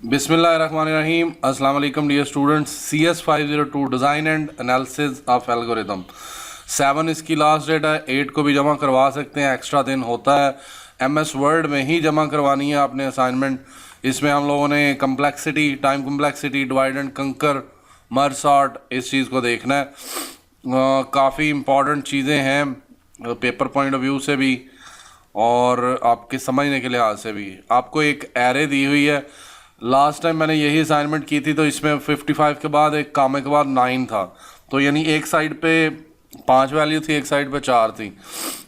बिस्मिल्लाहिर्रहमानिर्रहीम। अस्सलाम वालेकुम dear students. CS502 design and analysis of algorithm 7 इसकी लास्ट डेट है। 8 को भी जमा करवा सकते हैं, एक्स्ट्रा दिन होता है। MS वर्ड में ही जमा करवानी है आपने असाइनमेंट। इसमें हम लोगों ने complexity, time complexity, divide and कंकर, मर्ज सॉर्ट, इस चीज़ को देखना है। काफ़ी इम्पॉर्टेंट चीज़ें हैं पेपर पॉइंट ऑफ व्यू से भी और आपके समझने के लिहाज से भी। आपको एक एरे दी हुई है। लास्ट टाइम मैंने यही असाइनमेंट की थी तो इसमें 55 के बाद एक कामे के बाद 9 था, तो यानी एक साइड पे 5 वैल्यू थी, एक साइड पे 4 थी।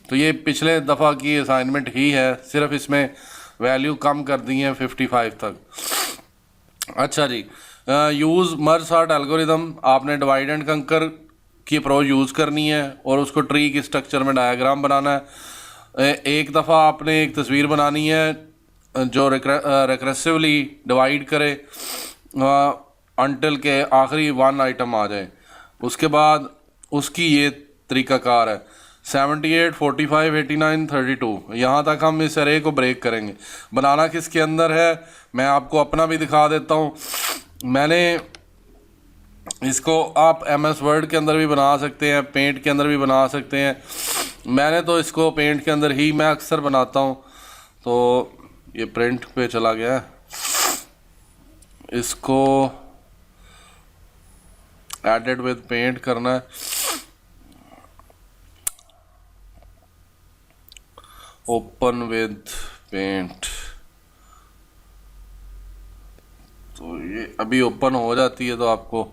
तो ये पिछले दफ़ा की असाइनमेंट ही है, सिर्फ इसमें वैल्यू कम कर दी है 55 तक। अच्छा जी, यूज़ मर्ज सॉर्ट एल्गोरिदम। आपने डिवाइड एंड कंकर की अप्रोच यूज़ करनी है और उसको ट्री की स्ट्रक्चर में डायग्राम बनाना है। एक दफ़ा आपने एक तस्वीर बनानी है जो रिकरेसिवली डिवाइड करे अनटिल के आखिरी 1 आइटम आ जाए। उसके बाद उसकी ये तरीक़ाकार है 78, 45, 89, 32। यहाँ तक हम इस अरे को ब्रेक करेंगे। बनाना किसके अंदर है मैं आपको अपना भी दिखा देता हूँ। मैंने इसको आप MS वर्ड के अंदर भी बना सकते हैं, पेंट के अंदर भी बना सकते हैं। मैंने तो इसको पेंट के अंदर ही मैं अक्सर बनाता हूँ। तो ये प्रिंट पे चला गया है, इसको एडिट विद पेंट करना है। ओपन विद पेंट, तो ये अभी ओपन हो जाती है तो आपको,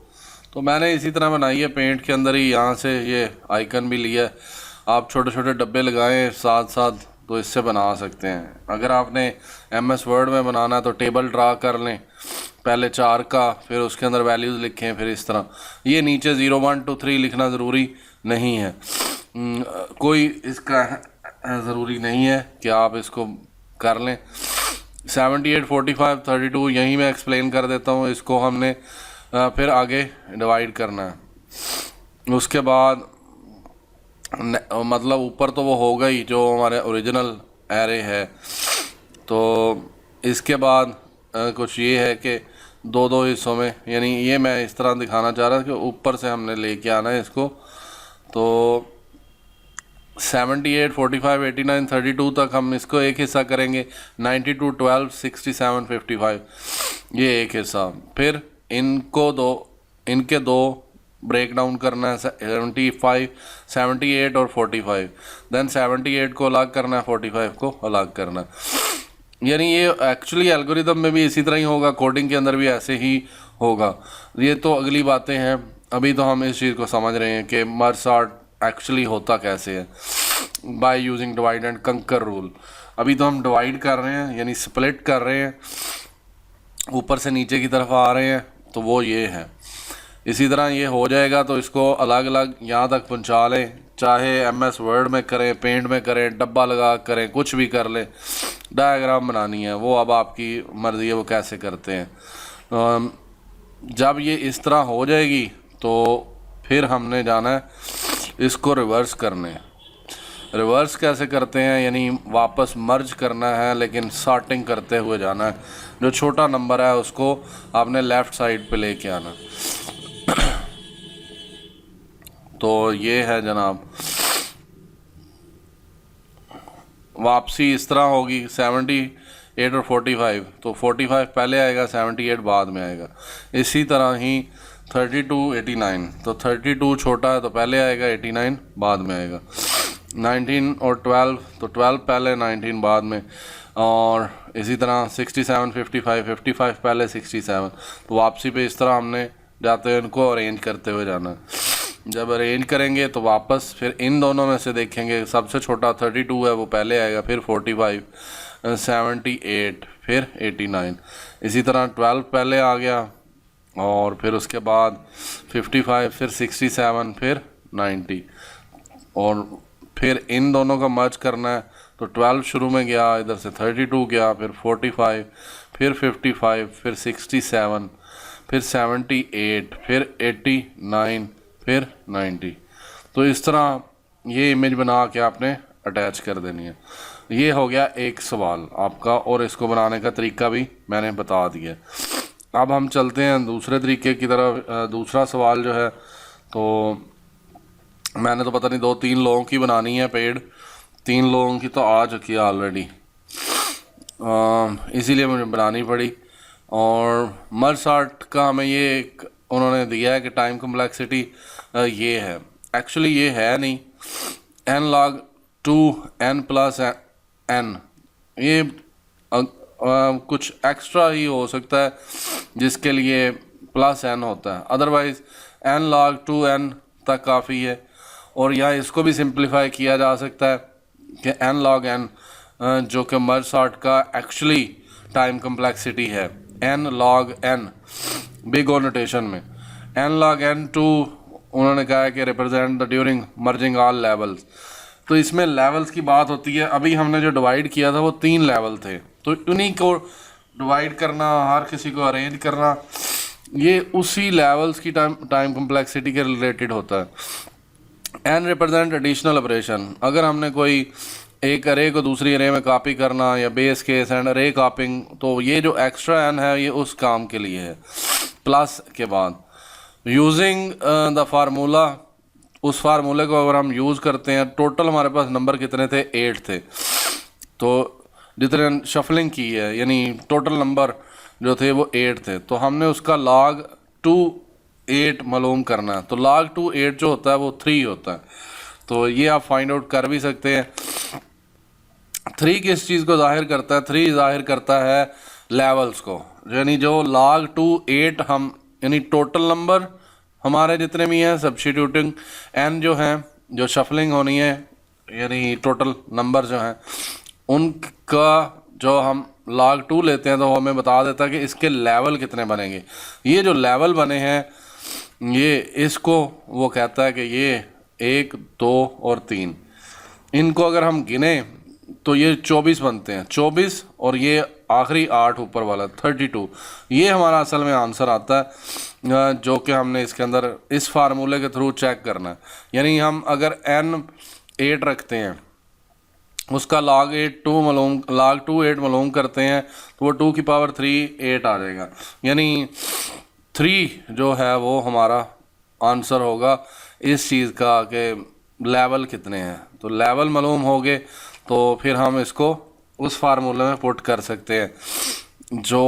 तो मैंने इसी तरह बनाई है पेंट के अंदर ही। यहाँ से ये आइकन भी लिया है। आप छोटे छोटे डब्बे लगाएं साथ साथ तो इससे बना सकते हैं। अगर आपने MS वर्ड में बनाना है तो टेबल ड्रा कर लें, पहले 4 का, फिर उसके अंदर वैल्यूज़ लिखें, फिर इस तरह। ये नीचे 0, 1, 2, 3 लिखना ज़रूरी नहीं है, कोई इसका ज़रूरी नहीं है कि आप इसको कर लें। 78, 45, 32 यहीं मैं एक्सप्लेन कर देता हूँ। इसको हमने फिर आगे डिवाइड करना है। उसके बाद मतलब ऊपर तो वो होगा ही जो हमारे ओरिजिनल एरे है। तो इसके बाद कुछ ये है कि 2-2 हिस्सों में, यानी ये मैं इस तरह दिखाना चाह रहा था कि ऊपर से हमने लेके आना है इसको। तो 78, 45, 89, 32 तक हम इसको एक हिस्सा करेंगे। 92, 12, 67, 55 ये एक हिस्सा। फिर इनके दो ब्रेक डाउन करना है, 75, 78 और 45। देन 78 को अलग करना है, 45 को अलग करना है। यानी ये एक्चुअली एल्गोरिदम में भी इसी तरह ही होगा, कोडिंग के अंदर भी ऐसे ही होगा। ये तो अगली बातें हैं, अभी तो हम इस चीज़ को समझ रहे हैं कि मर्ज सॉर्ट एक्चुअली होता कैसे है बाय यूजिंग डिवाइड एंड कंकर रूल। अभी तो हम डिवाइड कर रहे हैं, यानी स्प्लिट कर रहे हैं, ऊपर से नीचे की तरफ आ रहे हैं, तो वो ये है। इसी तरह ये हो जाएगा तो इसको अलग अलग यहाँ तक पहुँचा लें, चाहे MS वर्ड में करें, पेंट में करें, डब्बा लगा करें, कुछ भी कर लें। डायग्राम बनानी है वो अब आपकी मर्ज़ी है वो कैसे करते हैं। जब ये इस तरह हो जाएगी तो फिर हमने जाना है इसको रिवर्स करने। रिवर्स कैसे करते हैं, यानी वापस मर्ज करना है लेकिन सॉर्टिंग करते हुए जाना है। जो छोटा नंबर है उसको आपने लेफ़्ट साइड पे लेके आना। तो ये है जनाब, वापसी इस तरह होगी 78 और 45। तो 45 पहले आएगा, 78 बाद में आएगा। इसी तरह ही 32, 89। तो 32 छोटा है तो पहले आएगा, 89 बाद में आएगा। 19 और 12, तो 12 पहले, 19 बाद में। और इसी तरह 67, 55, 55 पहले, 67। तो वापसी पे इस तरह हमने जाते हुए इनको अरेंज करते हुए जाना। जब अरेंज करेंगे तो वापस फिर इन दोनों में से देखेंगे, सबसे छोटा 32 है वो पहले आएगा, फिर 45, 78, फिर 89। इसी तरह 12 पहले आ गया और फिर उसके बाद 55, फिर 67, फिर 90। और फिर इन दोनों का मर्ज करना है तो 12 शुरू में गया, इधर से 32 गया, फिर 45, फिर 55, फिर 67, फिर 78, फिर 89, फिर 90। तो इस तरह ये इमेज बना के आपने अटैच कर देनी है। ये हो गया एक सवाल आपका, और इसको बनाने का तरीका भी मैंने बता दिया। अब हम चलते हैं दूसरे तरीके की तरफ। दूसरा सवाल जो है, तो मैंने तो पता नहीं 2-3 लोगों की बनानी है पेड, 3 लोगों की तो आ चुकी है ऑलरेडी, इसीलिए मुझे बनानी पड़ी। और मर्ज आर्ट का हमें ये उन्होंने दिया है कि टाइम कम्प्लेक्सिटी ये है, एक्चुअली ये है नहीं, n log 2 n plus n, ये कुछ एक्स्ट्रा ही हो सकता है जिसके लिए प्लस n होता है, अदरवाइज n log 2 n तक काफ़ी है। और यहाँ इसको भी सिंप्लीफाई किया जा सकता है कि n log n जो कि मर्ज सॉर्ट का एक्चुअली टाइम कम्प्लेक्सिटी है, n log n big O notation में, n log n टू उन्होंने कहा है कि represent the during merging all levels. तो इसमें लेवल्स की बात होती है। अभी हमने जो डिवाइड किया था वो 3 लेवल थे, तो उन्हीं को डिवाइड करना, हर किसी को अरेंज करना, ये उसी लेवल्स की टाइम कम्प्लेक्सिटी के रिलेटेड होता है। एन रिप्रेजेंट एडिशनल ऑपरेशन, अगर हमने कोई एक अरे को दूसरी अरे में कॉपी करना या बेस केस एंड अरे कॉपिंग, तो ये जो एक्स्ट्रा एन है ये उस काम के लिए है प्लस के बाद। यूजिंग द फार्मूला, उस फार्मूले को अगर हम यूज़ करते हैं, टोटल हमारे पास नंबर कितने थे, 8 थे, तो जितने शफलिंग की है यानी टोटल नंबर जो थे वो 8 थे, तो हमने उसका log 2 8 मालूम करना है। तो log 2 8 जो होता है वो 3 होता है, तो ये आप फाइंड आउट कर भी सकते हैं। 3 किस चीज़ को जाहिर करता है, 3 जाहिर करता है लेवल्स को, यानी जो log 2 8 हम यानी टोटल नंबर हमारे जितने भी हैं सब्स्टिट्यूटिंग n जो हैं, जो शफलिंग होनी है यानी टोटल नंबर जो हैं उनका जो हम log 2 लेते हैं तो हमें बता देता है कि इसके लेवल कितने बनेंगे। ये जो लेवल बने हैं ये इसको वो कहता है कि ये 1 2 और 3, इनको अगर हम गिने तो ये 24 बनते हैं, 24 और ये आखिरी 8 ऊपर वाला 32, ये हमारा असल में आंसर आता है जो कि हमने इसके अंदर इस फार्मूले के थ्रू चेक करना है। यानी हम अगर n 8 रखते हैं उसका log 2 8 मालूम करते हैं तो वो 2 की पावर 3 8 आ जाएगा, यानी 3 जो है वो हमारा आंसर होगा इस चीज़ का कि लेवल कितने हैं। तो लेवल मालूम हो गए तो फिर हम इसको उस फार्मूले में पुट कर सकते हैं जो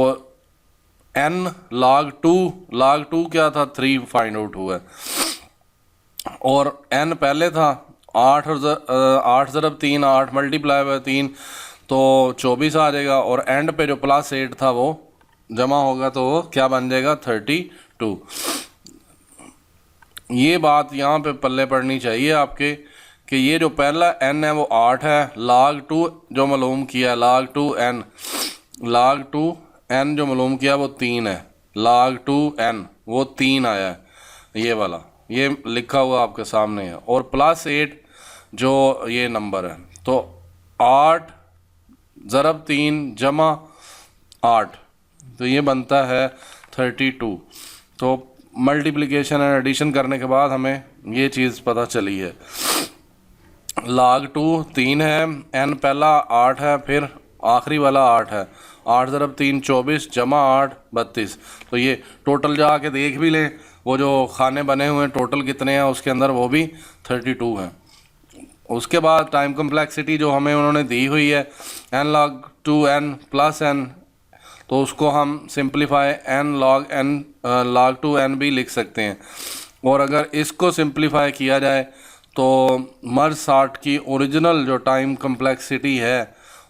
n log 2 क्या था, 3 फाइंड आउट हुआ है और n पहले था 8 ज़रब 3 8 मल्टीप्लाई बाय 3 तो 24 आ जाएगा, और एंड पे जो प्लस 8 था वो जमा होगा तो वो क्या बन जाएगा 32। ये बात यहाँ पे पल्ले पड़नी चाहिए आपके कि ये जो पहला n है वो 8 है, log 2 जो मालूम किया log 2 n जो मालूम किया वो 3 है, log 2 n वो 3 आया है, ये वाला ये लिखा हुआ आपके सामने है, और प्लस 8 जो ये नंबर है, तो 8 ज़रब 3 जमा 8 तो ये बनता है 32। तो मल्टीप्लिकेशन एंड एडिशन करने के बाद हमें ये चीज़ पता चली है। log 2 3 है, n पहला 8 है, फिर आखिरी वाला 8 है, 8 ज़रब 3 24 जमा 8 32। तो ये टोटल जाके देख भी लें, वो जो खाने बने हुए हैं टोटल कितने हैं उसके अंदर वो भी 32 हैं। उसके बाद टाइम कम्प्लेक्सिटी जो हमें उन्होंने दी हुई है n log 2 n plus n, तो उसको हम सिंप्लीफाई n log 2 n भी लिख सकते हैं। और अगर इसको सिंप्लीफाई किया जाए तो मर्ज सॉर्ट की ओरिजिनल जो टाइम कम्प्लेक्सिटी है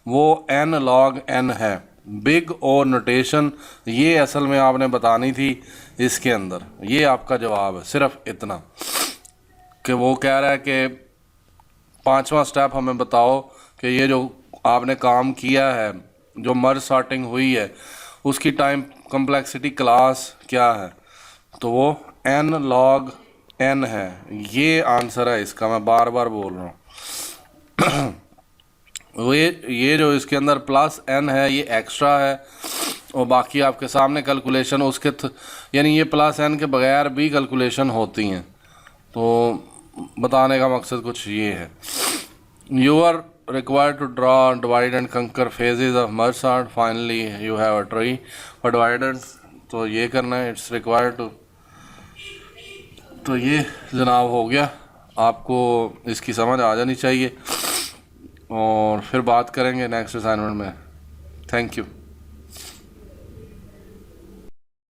वो n log n है, बिग ओ नोटेशन ये असल में आपने बतानी थी इसके अंदर। ये आपका जवाब है, सिर्फ इतना कि वो कह रहा है कि 5वां स्टेप हमें बताओ कि ये जो आपने काम किया है, जो मर्ज सॉर्टिंग हुई है उसकी टाइम कम्प्लेक्सिटी क्लास क्या है, तो वो n log n है, ये आंसर है इसका, मैं बार बार बोल रहा हूँ। ये जो इसके अंदर प्लस n है ये एक्स्ट्रा है, और बाकी आपके सामने कैलकुलेशन उसके यानी ये प्लस n के बगैर भी कैलकुलेशन होती हैं, तो बताने का मकसद कुछ ये है। You are required to draw divide and conquer phases of merge sort. Finally you have a tree for divide and तो ये करना है, इट्स रिक्वायर्ड टू। तो ये जनाब हो गया, आपको इसकी समझ आ जानी चाहिए और फिर बात करेंगे नेक्स्ट असाइनमेंट में। Thank you.